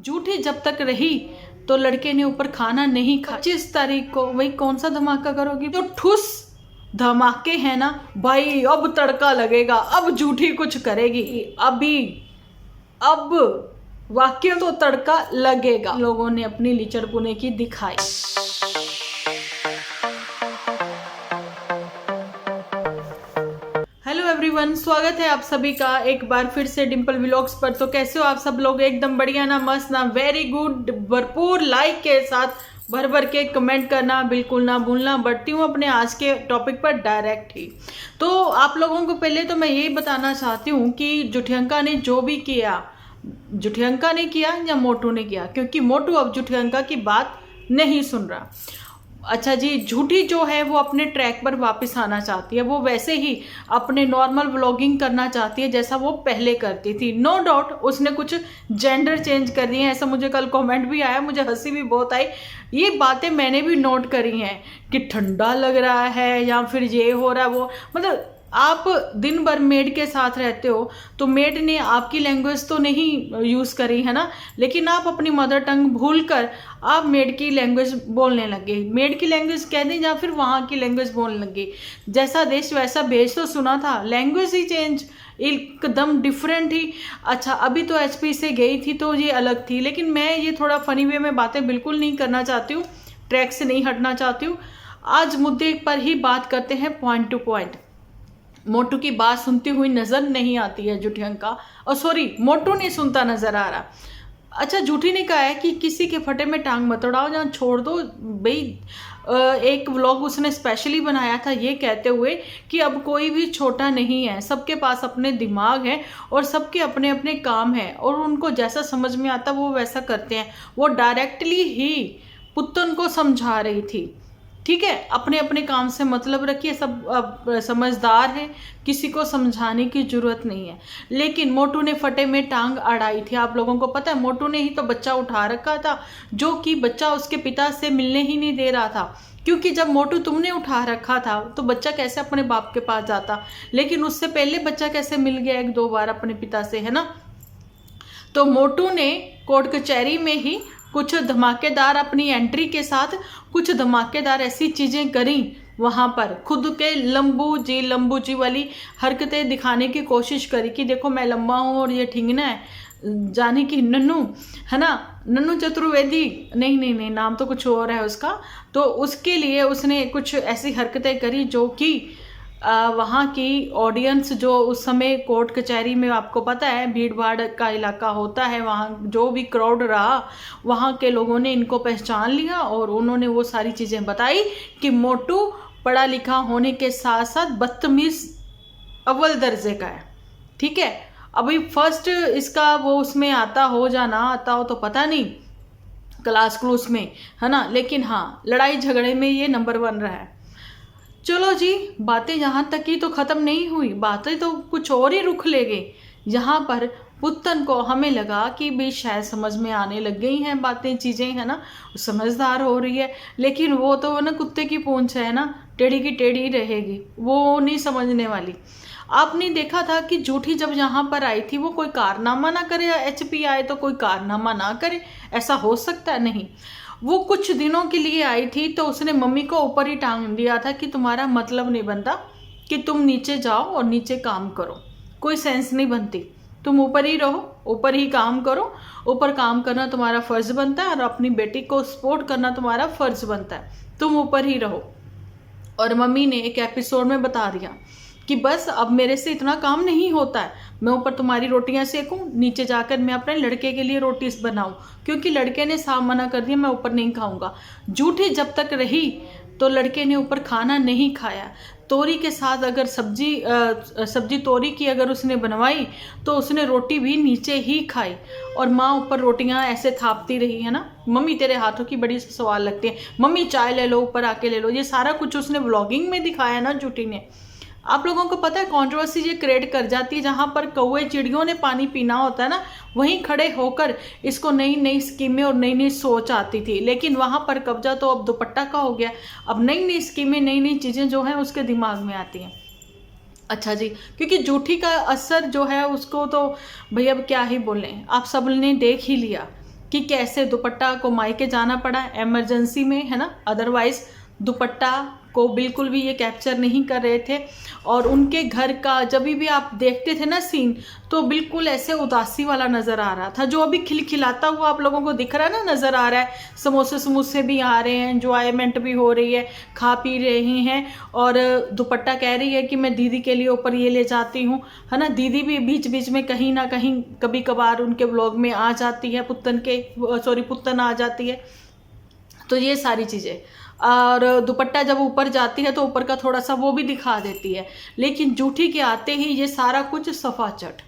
झूठी जब तक रही तो लड़के ने ऊपर खाना नहीं खाया। 25 तारीख को वही कौन सा धमाका करोगी? तो ठुस धमाके हैं ना भाई, अब तड़का लगेगा, अब झूठी कुछ करेगी, अब वाक्य तो तड़का लगेगा। लोगों ने अपनी लीचड़पुने की दिखाई। हेलो एवरीवन, स्वागत है आप सभी का एक बार फिर से डिंपल व्लॉग्स पर। तो कैसे हो आप सब लोग? एकदम बढ़िया ना, मस्त ना, वेरी गुड। भरपूर लाइक के साथ भर भर के कमेंट करना बिल्कुल ना भूलना। बढ़ती हूँ अपने आज के टॉपिक पर डायरेक्ट ही। तो आप लोगों को पहले तो मैं यही बताना चाहती हूँ कि जुठियंका ने जो भी किया, जुठियंका ने किया या मोटू ने किया, क्योंकि मोटू अब जुठियंका की बात नहीं सुन रहा। अच्छा जी, झूठी जो है वो अपने ट्रैक पर वापस आना चाहती है। वो वैसे ही अपने नॉर्मल व्लॉगिंग करना चाहती है जैसा वो पहले करती थी। नो डाउट उसने कुछ जेंडर चेंज कर दिए हैं, ऐसा मुझे कल कमेंट भी आया, मुझे हंसी भी बहुत आई। ये बातें मैंने भी नोट करी हैं कि ठंडा लग रहा है या फिर ये हो रहा है वो। मतलब आप दिन भर मेड के साथ रहते हो तो मेड ने आपकी लैंग्वेज तो नहीं यूज़ करी है ना, लेकिन आप अपनी मदर टंग भूलकर आप मेड की लैंग्वेज बोलने लगे। मेड की लैंग्वेज कह दें या फिर वहाँ की लैंग्वेज बोलने लगे। जैसा देश वैसा भेष तो सुना था, लैंग्वेज ही चेंज, एकदम डिफरेंट ही। अच्छा, अभी तो एचपी से गई थी तो ये अलग थी, लेकिन मैं ये थोड़ा फनी वे में बातें बिल्कुल नहीं करना चाहती हूँ, ट्रैक से नहीं हटना चाहती हूँ। आज मुद्दे पर ही बात करते हैं, पॉइंट टू पॉइंट। मोटू की बात सुनती हुई नजर नहीं आती है जुठियंका, और सॉरी मोटू नहीं सुनता नजर आ रहा। अच्छा, झूठी ने कहा है कि किसी के फटे में टांग मत अड़ाओ, जहाँ छोड़ दो भाई। एक व्लॉग उसने स्पेशली बनाया था ये कहते हुए कि अब कोई भी छोटा नहीं है, सबके पास अपने दिमाग है और सबके अपने अपने काम है और उनको जैसा समझ में आता वो वैसा करते हैं। वो डायरेक्टली ही पुत्तन को समझा रही थी, ठीक है, अपने अपने काम से मतलब रखिए, सब समझदार हैं, किसी को समझाने की जरूरत नहीं है। लेकिन मोटू ने फटे में टांग अड़ाई थी। आप लोगों को पता है मोटू ने ही तो बच्चा उठा रखा था, जो कि बच्चा उसके पिता से मिलने ही नहीं दे रहा था। क्योंकि जब मोटू तुमने उठा रखा था तो बच्चा कैसे अपने बाप के पास जाता, लेकिन उससे पहले बच्चा कैसे मिल गया एक दो बार अपने पिता से, है ना। तो मोटू ने कोर्ट कचहरी में ही कुछ धमाकेदार अपनी एंट्री के साथ कुछ धमाकेदार ऐसी चीज़ें करी, वहाँ पर खुद के लंबू जी वाली हरकतें दिखाने की कोशिश करी कि देखो मैं लंबा हूँ और ये ठिंगना है, जाने की नन्नू, है ना, नन्नू चतुर्वेदी, नहीं नाम तो कुछ और है उसका। तो उसके लिए उसने कुछ ऐसी हरकतें करी जो कि वहाँ की ऑडियंस, जो उस समय कोर्ट कचहरी में आपको पता है भीड़ भाड़ का इलाका होता है, वहाँ जो भी क्राउड रहा वहाँ के लोगों ने इनको पहचान लिया और उन्होंने वो सारी चीज़ें बताई कि मोटू पढ़ा लिखा होने के साथ साथ बदतमीज अव्वल दर्जे का है, ठीक है। अभी फर्स्ट इसका वो उसमें आता हो या ना आता हो तो पता नहीं, क्लास में, है ना, लेकिन हाँ लड़ाई झगड़े में ये नंबर 1 रहा है। चलो जी, बातें यहाँ तक ही तो ख़त्म नहीं हुई, बातें तो कुछ और ही रुख ले गई। यहाँ पर पुत्तन को हमें लगा कि भी शायद समझ में आने लग गई हैं बातें, चीज़ें, है ना, समझदार हो रही है। लेकिन वो तो ना कुत्ते की पूंछ है ना, टेढ़ी की टेढ़ी रहेगी, वो नहीं समझने वाली। आपने देखा था कि झूठी जब यहाँ पर आई थी वो कोई कारनामा ना करे, एचपी आए तो कोई कारनामा ना करे, ऐसा हो सकता है? नहीं। वो कुछ दिनों के लिए आई थी तो उसने मम्मी को ऊपर ही टांग दिया था कि तुम्हारा मतलब नहीं बनता कि तुम नीचे जाओ और नीचे काम करो, कोई सेंस नहीं बनती, तुम ऊपर ही रहो, ऊपर ही काम करो, ऊपर काम करना तुम्हारा फर्ज बनता है और अपनी बेटी को सपोर्ट करना तुम्हारा फर्ज बनता है, तुम ऊपर ही रहो। और मम्मी ने एक एपिसोड में बता दिया कि बस अब मेरे से इतना काम नहीं होता है, मैं ऊपर तुम्हारी रोटियां सेकूं, नीचे जाकर मैं अपने लड़के के लिए रोटी बनाऊं, क्योंकि लड़के ने साफ मना कर दिया मैं ऊपर नहीं खाऊंगा। झूठी जब तक रही तो लड़के ने ऊपर खाना नहीं खाया। तोरी के साथ अगर सब्जी तोरी की अगर उसने बनवाई तो उसने रोटी भी नीचे ही खाई और माँ ऊपर रोटियां ऐसे थापती रही, है ना, मम्मी तेरे हाथों की बड़ी सवाल लगती है, मम्मी चाय ले लो, ऊपर आके ले लो। ये सारा कुछ उसने व्लॉगिंग में दिखाया ना झूठी ने। आप लोगों को पता है कंट्रोवर्सी ये क्रिएट कर जाती है, जहाँ पर कौवे चिड़ियों ने पानी पीना होता है ना, वहीं खड़े होकर इसको नई नई स्कीमें और नई नई सोच आती थी, लेकिन वहाँ पर कब्जा तो अब दुपट्टा का हो गया। अब नई नई स्कीमें, नई नई चीज़ें जो हैं उसके दिमाग में आती हैं। अच्छा जी, क्योंकि झूठी का असर जो है उसको तो भैया अब क्या ही बोलें, आप सब ने देख ही लिया कि कैसे दुपट्टा को मायके जाना पड़ा इमरजेंसी में, है ना, अदरवाइज दुपट्टा को बिल्कुल भी ये कैप्चर नहीं कर रहे थे। और उनके घर का जब भी आप देखते थे ना सीन, तो बिल्कुल ऐसे उदासी वाला नज़र आ रहा था, जो अभी खिलखिलाता हुआ आप लोगों को दिख रहा है ना, नज़र आ रहा है। समोसे समोसे भी आ रहे हैं, एंजॉयमेंट भी हो रही है, खा पी रही हैं, और दुपट्टा कह रही है कि मैं दीदी के लिए ऊपर ये ले जाती हूँ, है ना। दीदी भी बीच बीच में कहीं ना कहीं कभी कभार उनके व्लॉग में आ जाती है, पुत्तन आ जाती है। तो ये सारी चीज़ें, और दुपट्टा जब ऊपर जाती है तो ऊपर का थोड़ा सा वो भी दिखा देती है। लेकिन जूठी के आते ही ये सारा कुछ सफाचट,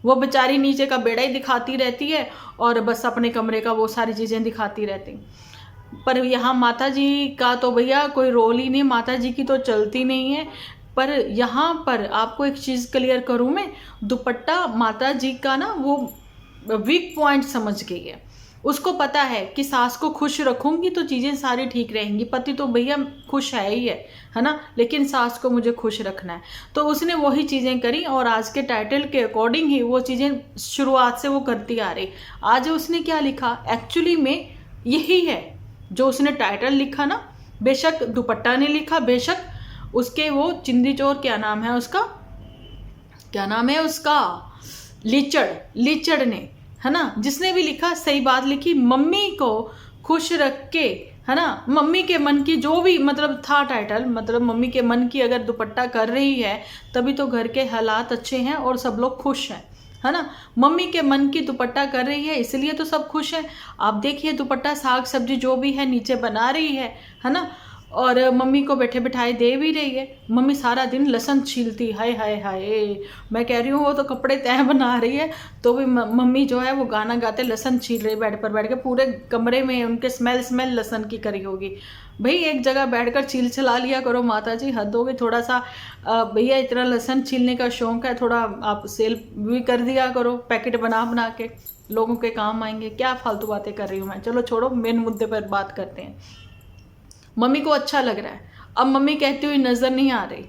वो बेचारी नीचे का बेड़ा ही दिखाती रहती है और बस अपने कमरे का वो सारी चीज़ें दिखाती रहती। पर यहाँ माता जी का तो भैया कोई रोल ही नहीं, माता जी की तो चलती नहीं है। पर यहाँ पर आपको एक चीज़ क्लियर करूँ मैं, दुपट्टा माता जी का ना वो वीक पॉइंट समझ गई है। उसको पता है कि सास को खुश रखूंगी तो चीज़ें सारी ठीक रहेंगी। पति तो भैया खुश है ही है ना, लेकिन सास को मुझे खुश रखना है। तो उसने वही चीज़ें करी और आज के टाइटल के अकॉर्डिंग ही वो चीज़ें शुरुआत से वो करती आ रही। आज उसने क्या लिखा, एक्चुअली में यही है जो उसने टाइटल लिखा ना। बेशक दुपट्टा ने लिखा, बेशक उसके वो चिंदी चोर, क्या नाम है उसका, लीचड़ ने, है ना, जिसने भी लिखा सही बात लिखी। मम्मी को खुश रख के, है ना, मम्मी के मन की जो भी मतलब था टाइटल, मतलब मम्मी के मन की अगर दुपट्टा कर रही है तभी तो घर के हालात अच्छे हैं और सब लोग खुश हैं, है ना। मम्मी के मन की दुपट्टा कर रही है इसलिए तो सब खुश हैं। आप देखिए दुपट्टा साग सब्जी जो भी है नीचे बना रही है ना, और मम्मी को बैठे बिठाए दे भी रही है। मम्मी सारा दिन लहसुन छीलती, हाय हाय हाय, मैं कह रही हूँ वो तो कपड़े तय बना रही है तो भी मम्मी जो है वो गाना गाते लहसुन छील रही, बेड पर बैठ के, पूरे कमरे में उनके स्मेल लहसुन की करी होगी। भाई एक जगह बैठकर छील छला लिया करो माता जी, हद होगी। थोड़ा सा भैया इतना लहसुन छीलने का शौक है, थोड़ा आप सेल भी कर दिया करो, पैकेट बना के, लोगों के काम आएंगे। क्या फालतू बातें कर रही हूँ मैं, चलो छोड़ो, मेन मुद्दे पर बात करते हैं। मम्मी को अच्छा लग रहा है। अब मम्मी कहती हुई नज़र नहीं आ रही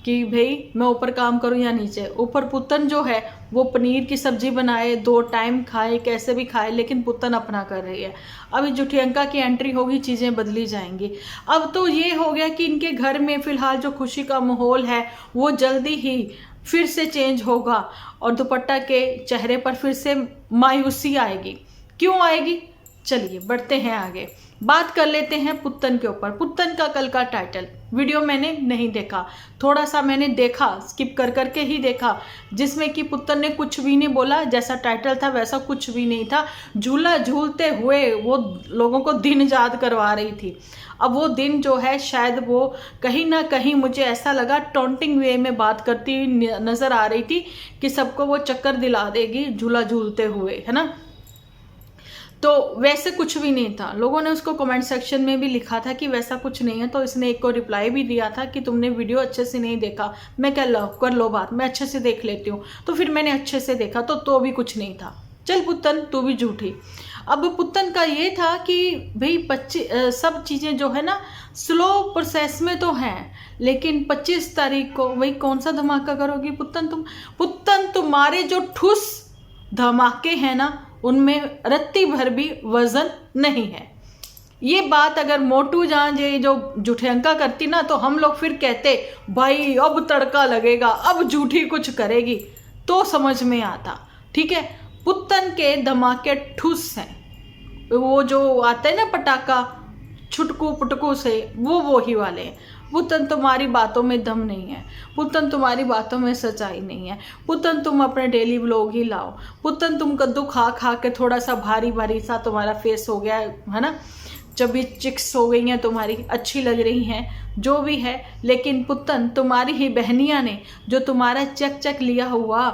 कि भाई मैं ऊपर काम करूं या नीचे। ऊपर पुत्तन जो है वो पनीर की सब्जी बनाए, 2 टाइम खाए, कैसे भी खाए, लेकिन पुत्तन अपना कर रही है। अभी जुठियंका की एंट्री होगी, चीज़ें बदली जाएंगी। अब तो ये हो गया कि इनके घर में फ़िलहाल जो खुशी का माहौल है वो जल्दी ही फिर से चेंज होगा और दुपट्टा के चेहरे पर फिर से मायूसी आएगी। क्यों आएगी, चलिए बढ़ते हैं आगे, बात कर लेते हैं पुत्तन के ऊपर। पुत्तन का कल का टाइटल वीडियो मैंने नहीं देखा, थोड़ा सा मैंने देखा, स्किप कर करके ही देखा, जिसमें कि पुत्तन ने कुछ भी नहीं बोला, जैसा टाइटल था वैसा कुछ भी नहीं था। झूला झूलते हुए वो लोगों को दिन याद करवा रही थी। अब वो दिन जो है शायद वो कहीं ना कहीं मुझे ऐसा लगा टॉन्टिंग वे में बात करती हुई नज़र आ रही थी कि सबको वो चक्कर दिला देगी झूला झूलते हुए, है ना। तो वैसे कुछ भी नहीं था। लोगों ने उसको कमेंट सेक्शन में भी लिखा था कि वैसा कुछ नहीं है, तो इसने एक को रिप्लाई भी दिया था कि तुमने वीडियो अच्छे से नहीं देखा। मैं क्या कर लो बात, मैं अच्छे से देख लेती हूँ। तो फिर मैंने अच्छे से देखा तो भी कुछ नहीं था। चल पुत्तन तू भी झूठी। अब पुत्तन का ये था कि भाई सब चीज़ें जो है ना स्लो प्रोसेस में तो हैं, लेकिन 25 तारीख को वही कौन सा धमाका करोगी पुत्तन तुम्हारे जो ठुस धमाके हैं ना उनमें रत्ती भर भी वजन नहीं है। ये बात अगर मोटू जान ये जो जुठियंका करती ना तो हम लोग फिर कहते भाई अब तड़का लगेगा, अब झूठी कुछ करेगी, तो समझ में आता। ठीक है, पुत्तन के धमाके ठुस हैं, वो जो आता है ना पटाखा छुटकू पुटकू से, वो ही वाले हैं। पुत्तन तुम्हारी बातों में दम नहीं है, पुत्तन तुम्हारी बातों में सच्चाई नहीं है। पुत्तन तुम अपने डेली व्लॉग ही लाओ। पुत्तन तुम कद्दू खा खा के थोड़ा सा भारी सा तुम्हारा फेस हो गया है ना, चबी चिक्स हो गई हैं तुम्हारी, अच्छी लग रही हैं जो भी है। लेकिन पुत्तन तुम्हारी ही बहनियां ने जो तुम्हारा चेक लिया हुआ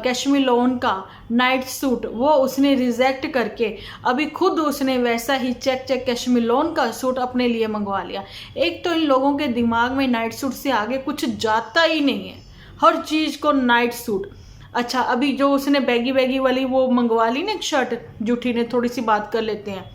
कश्मीर लोन का नाइट सूट वो उसने रिजेक्ट करके अभी खुद उसने वैसा ही चेक कश्मीर लोन का सूट अपने लिए मंगवा लिया। एक तो इन लोगों के दिमाग में नाइट सूट से आगे कुछ जाता ही नहीं है, हर चीज़ को नाइट सूट। अच्छा, अभी जो उसने बैगी वाली वो मंगवा ली ना एक शर्ट, जूठी ने, थोड़ी सी बात कर लेते हैं।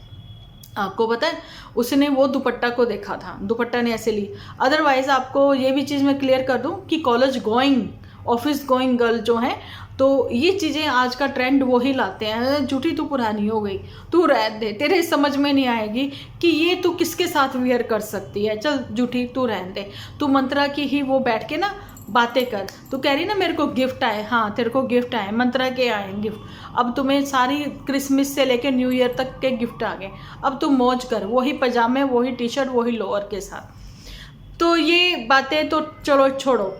आपको पता है उसने वो दुपट्टा को देखा था, दुपट्टा ने ऐसे ली। अदरवाइज आपको ये भी चीज़ मैं क्लियर कर दूं कि college going office going girl जो हैं तो ये चीज़ें आज का ट्रेंड वही लाते हैं, झूठी तू पुरानी हो गई, तू रह दे, तेरे समझ में नहीं आएगी कि ये तू किसके साथ वियर कर सकती है, चल झूठी तू रहने दे। तू मंत्रा की ही वो बैठ के ना बातें कर, तू कह रही ना मेरे को गिफ्ट आए, हाँ तेरे को गिफ्ट आए, मंत्रा के आए गिफ्ट, अब तुम्हें सारी क्रिसमस से लेकर न्यू ईयर तक के गिफ्ट आ गए, अब तू मौज कर, वही पजामे, वही टी शर्ट, वही लोअर के साथ। तो ये बातें तो चलो छोड़ो,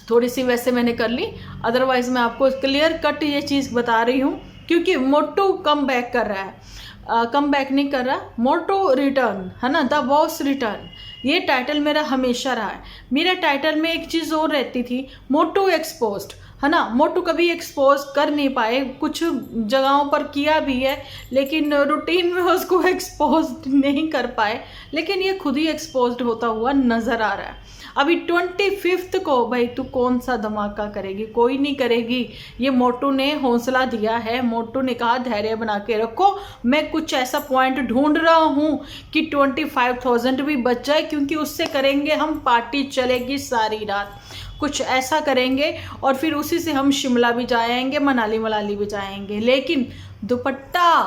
थोड़ी सी वैसे मैंने कर ली, अदरवाइज मैं आपको क्लियर कट ये चीज़ बता रही हूँ, क्योंकि मोटू कम बैक कर रहा है, कम बैक नहीं कर रहा, मोटू रिटर्न है ना, द बॉस रिटर्न, ये टाइटल मेरा हमेशा रहा है। मेरा टाइटल में एक चीज़ और रहती थी, मोटू एक्सपोज्ड, है ना। मोटू कभी एक्सपोज कर नहीं पाए, कुछ जगहों पर किया भी है लेकिन रूटीन में उसको एक्सपोज नहीं कर पाए, लेकिन ये खुद ही एक्सपोज्ड होता हुआ नज़र आ रहा है। अभी 25 को भाई तू कौन सा धमाका करेगी, कोई नहीं करेगी। ये मोटू ने हौसला दिया है, मोटू ने कहा धैर्य बना के रखो, मैं कुछ ऐसा पॉइंट ढूंढ रहा हूँ कि 25,000 भी बच जाए, क्योंकि उससे करेंगे हम पार्टी, चलेगी सारी रात, कुछ ऐसा करेंगे और फिर उसी से हम शिमला भी जाएंगे, मनाली भी जाएंगे। लेकिन दुपट्टा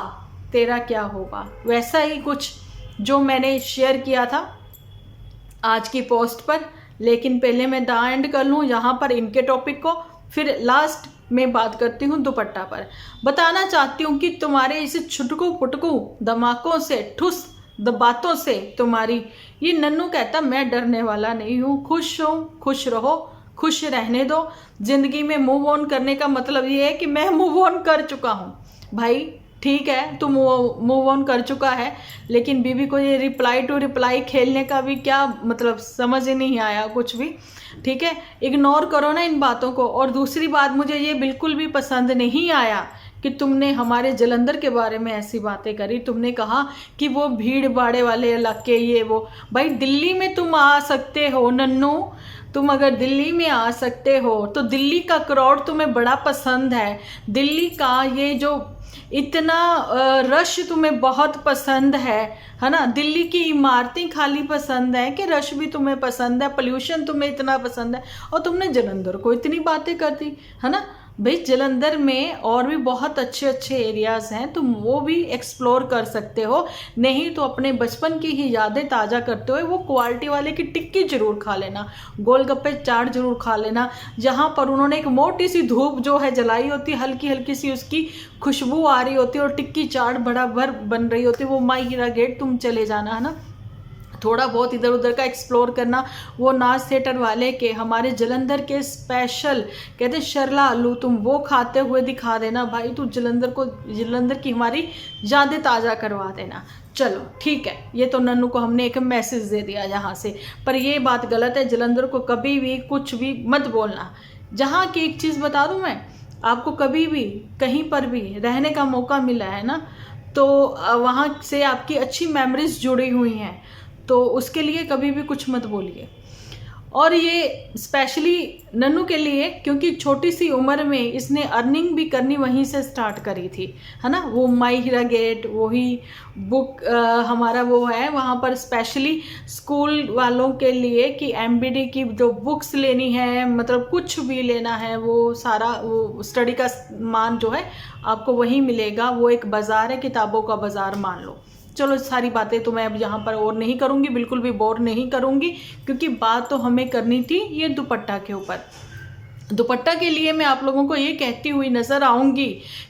तेरा क्या होगा, वैसा ही कुछ जो मैंने शेयर किया था आज की पोस्ट पर। लेकिन पहले मैं द एंड कर लूँ यहाँ पर इनके टॉपिक को, फिर लास्ट में बात करती हूँ दुपट्टा पर। बताना चाहती हूँ कि तुम्हारे इस छुटकू पुटकू धमाकों से, ठुस बातों से तुम्हारी, ये नन्नू कहता मैं डरने वाला नहीं हूँ, खुश हूँ, खुश रहो, खुश रहने दो। जिंदगी में मूव ऑन करने का मतलब ये है कि मैं मूव ऑन कर चुका हूँ भाई, ठीक है तू मूव ऑन कर चुका है, लेकिन बीबी को ये रिप्लाई टू रिप्लाई खेलने का भी क्या मतलब, समझ ही नहीं आया कुछ भी, ठीक है। इग्नोर करो ना इन बातों को। और दूसरी बात, मुझे ये बिल्कुल भी पसंद नहीं आया कि तुमने हमारे जलंधर के बारे में ऐसी बातें करी। तुमने कहा कि वो भीड़ भाड़े वाले इलाके, ये वो, भाई दिल्ली में तुम आ सकते हो नन्नू, तुम अगर दिल्ली में आ सकते हो तो दिल्ली का क्राउड तुम्हें बड़ा पसंद है, दिल्ली का ये जो इतना रश तुम्हें बहुत पसंद है ना। दिल्ली की इमारतें खाली पसंद है कि रश भी तुम्हें पसंद है, पोल्यूशन तुम्हें इतना पसंद है, और तुमने जलंधर को इतनी बातें कर दी, है ना। भाई जलंधर में और भी बहुत अच्छे अच्छे एरियाज़ हैं, तुम वो भी एक्सप्लोर कर सकते हो। नहीं तो अपने बचपन की ही यादें ताज़ा करते हुए वो क्वालिटी वाले की टिक्की जरूर खा लेना, गोलगप्पे चाट जरूर खा लेना, जहाँ पर उन्होंने एक मोटी सी धूप जो है जलाई होती है, हल्की हल्की सी उसकी खुशबू आ रही होती है और टिक्की चाट बराबर बन रही होती है। वो माई हीरा गेट तुम चले जाना, है ना, थोड़ा बहुत इधर उधर का एक्सप्लोर करना। वो नाज थिएटर वाले के हमारे जलंधर के स्पेशल कहते शरला आलू, तुम वो खाते हुए दिखा देना भाई, तू जलंधर की हमारी यादें ताज़ा करवा देना। चलो ठीक है, ये तो नन्नू को हमने एक मैसेज दे दिया यहाँ से, पर ये बात गलत है, जलंधर को कभी भी कुछ भी मत बोलना। जहाँ की एक चीज़ बता दूँ मैं आपको, कभी भी कहीं पर भी रहने का मौका मिला है ना, तो वहाँ से आपकी अच्छी मेमोरीज जुड़ी हुई हैं, तो उसके लिए कभी भी कुछ मत बोलिए। और ये स्पेशली नन्नू के लिए, क्योंकि छोटी सी उम्र में इसने अर्निंग भी करनी वहीं से स्टार्ट करी थी, है ना। वो माई हीरा गेट, वही बुक हमारा वो है वहाँ पर स्पेशली स्कूल वालों के लिए कि एमबीडी की जो बुक्स लेनी है, मतलब कुछ भी लेना है, वो सारा वो स्टडी का सामान जो है आपको वहीं मिलेगा। वो एक बाज़ार है, किताबों का बाज़ार मान लो। चलो सारी बातें तो मैं अब यहाँ पर और नहीं करूँगी, बिल्कुल भी बोर नहीं करूँगी, क्योंकि बात तो हमें करनी थी ये दुपट्टा के ऊपर। दुपट्टा के लिए मैं आप लोगों को ये कहती हुई नज़र आऊँगी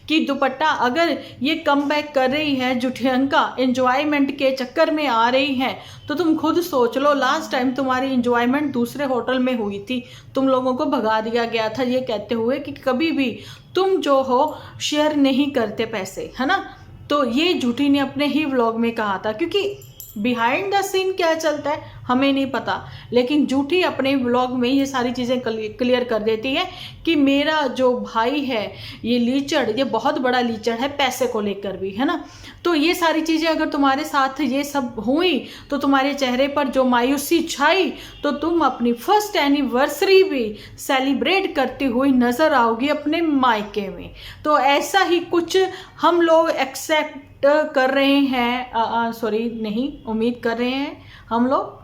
कि दुपट्टा अगर ये कम बैक कर रही है, जुठियंका एंजॉयमेंट के चक्कर में आ रही है, तो तुम खुद सोच लो, लास्ट टाइम तुम्हारी एंजॉयमेंट दूसरे होटल में हुई थी, तुम लोगों को भगा दिया गया था ये कहते हुए कि कभी भी तुम जो हो शेयर नहीं करते पैसे, है ना। तो ये झूठी ने अपने ही व्लॉग में कहा था, क्योंकि बिहाइंड द सीन क्या चलता है हमें नहीं पता, लेकिन झूठी अपने व्लॉग में ये सारी चीज़ें क्लियर कर देती है कि मेरा जो भाई है ये लीचड़, ये बहुत बड़ा लीचड़ है पैसे को लेकर भी, है ना। तो ये सारी चीज़ें अगर तुम्हारे साथ ये सब हुई तो तुम्हारे चेहरे पर जो मायूसी छाई, तो तुम अपनी फर्स्ट एनिवर्सरी भी सेलिब्रेट करती हुई नज़र आओगी अपने मायके में। तो ऐसा ही कुछ हम लोग एक्सेप्ट कर रहे हैं, सॉरी नहीं, उम्मीद कर रहे हैं हम लोग,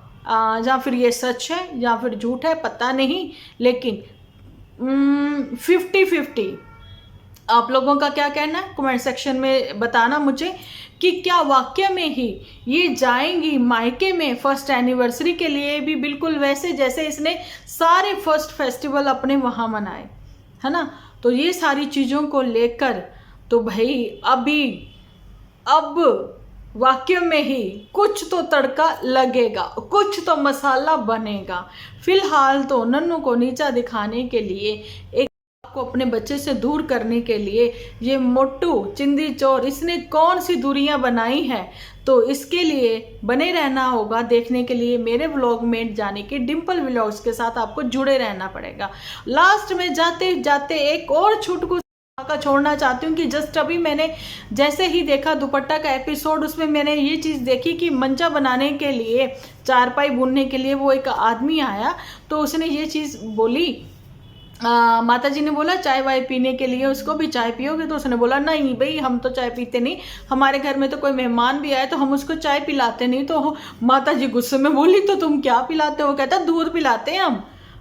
या फिर ये सच है या फिर झूठ है पता नहीं, लेकिन 50-50। आप लोगों का क्या कहना है कमेंट सेक्शन में बताना मुझे कि क्या वाकई में ही ये जाएंगी मायके में फर्स्ट एनिवर्सरी के लिए भी बिल्कुल वैसे जैसे इसने सारे फर्स्ट फेस्टिवल अपने वहाँ मनाए, है ना। तो ये सारी चीज़ों को लेकर तो भाई अब वाकई में ही कुछ तो तड़का लगेगा, कुछ तो मसाला बनेगा। फिलहाल तो नन्नू को नीचा दिखाने के लिए, एक आपको अपने बच्चे से दूर करने के लिए ये मोटू चिंदी चोर इसने कौन सी दूरियां बनाई हैं, तो इसके लिए बने रहना होगा देखने के लिए मेरे व्लॉग में, जाने के डिम्पल व्लॉग्स के साथ आपको जुड़े रहना पड़ेगा। लास्ट में जाते जाते एक और छुटकू का छोड़ना चाहती हूँ कि जस्ट अभी मैंने जैसे ही देखा दुपट्टा का एपिसोड, उसमें मैंने ये चीज़ देखी कि मंचा बनाने के लिए, चारपाई बुनने के लिए वो एक आदमी आया, तो उसने ये चीज़ बोली, माता जी ने बोला चाय वाय पीने के लिए, उसको भी चाय पियोगे, तो उसने बोला नहीं भाई हम तो चाय पीते नहीं, हमारे घर में तो कोई मेहमान भी आए तो हम उसको चाय पिलाते नहीं। तो माता जी गुस्से में बोली तो तुम क्या पिलाते हो? कहता दूध पिलाते हैं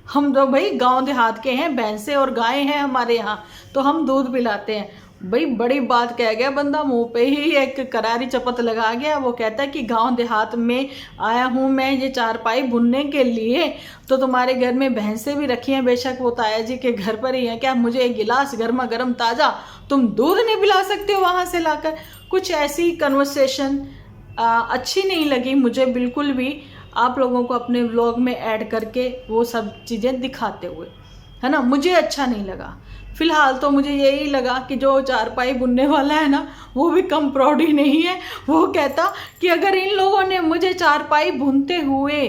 हम तो भाई गांव देहात के हैं, भैंसे और गाय हैं हमारे यहाँ, तो हम दूध पिलाते हैं। भाई बड़ी बात कह गया बंदा, मुंह पे ही एक करारी चपत लगा गया। वो कहता है कि गांव देहात में आया हूँ मैं ये चारपाई बुनने के लिए, तो तुम्हारे घर में भैंसे भी रखी हैं, बेशक वो ताया जी के घर पर ही है, क्या मुझे एक गिलास गर्मा गर्म ताज़ा तुम दूध नहीं पिला सकते हो वहाँ से लाकर? कुछ ऐसी कन्वर्सेशन अच्छी नहीं लगी मुझे बिल्कुल भी, आप लोगों को अपने व्लॉग में ऐड करके वो सब चीज़ें दिखाते हुए, है ना, मुझे अच्छा नहीं लगा। फिलहाल तो मुझे यही लगा कि जो चारपाई बुनने वाला है ना वो भी कम प्राउड ही नहीं है। वो कहता कि अगर इन लोगों ने मुझे चारपाई बुनते हुए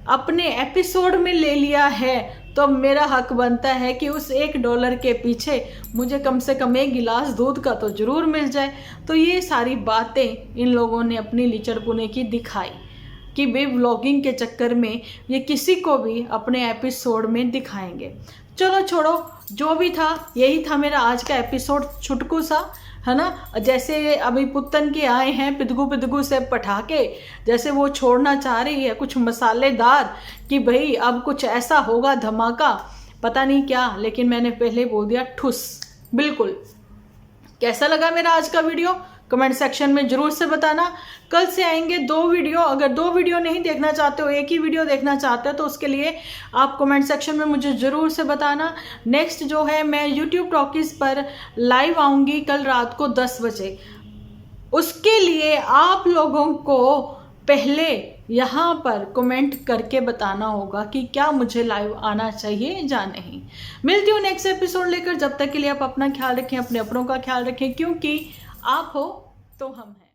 अपने एपिसोड में ले लिया है तो मेरा हक बनता है कि उस $1 के पीछे मुझे कम से कम एक गिलास दूध का तो ज़रूर मिल जाए। तो ये सारी बातें इन लोगों ने अपनी लीचड़पुने की दिखाई कि वे व्लॉगिंग के चक्कर में ये किसी को भी अपने एपिसोड में दिखाएंगे। चलो छोड़ो, जो भी था यही था मेरा आज का एपिसोड, छुटकू सा, है ना। जैसे अभी पुत्तन के आए हैं पिदगू पिदगू से पटाखे, जैसे वो छोड़ना चाह रही है कुछ मसालेदार कि भाई अब कुछ ऐसा होगा धमाका, पता नहीं क्या, लेकिन मैंने पहले बोल दिया ठुस। बिल्कुल। कैसा लगा मेरा आज का वीडियो कमेंट सेक्शन में जरूर से बताना। कल से आएंगे 2 वीडियो, अगर 2 वीडियो नहीं देखना चाहते हो, एक ही वीडियो देखना चाहते हो, तो उसके लिए आप कमेंट सेक्शन में मुझे ज़रूर से बताना। नेक्स्ट जो है मैं यूट्यूब टॉकीज़ पर लाइव आऊँगी कल रात को 10 बजे। उसके लिए आप लोगों को पहले यहाँ पर कमेंट करके बताना होगा कि क्या मुझे लाइव आना चाहिए या नहीं। मिलती हूँ नेक्स्ट एपिसोड लेकर, जब तक के लिए आप अपना ख्याल रखें, अपने अपनों का ख्याल रखें, क्योंकि आप हो तो हम हैं।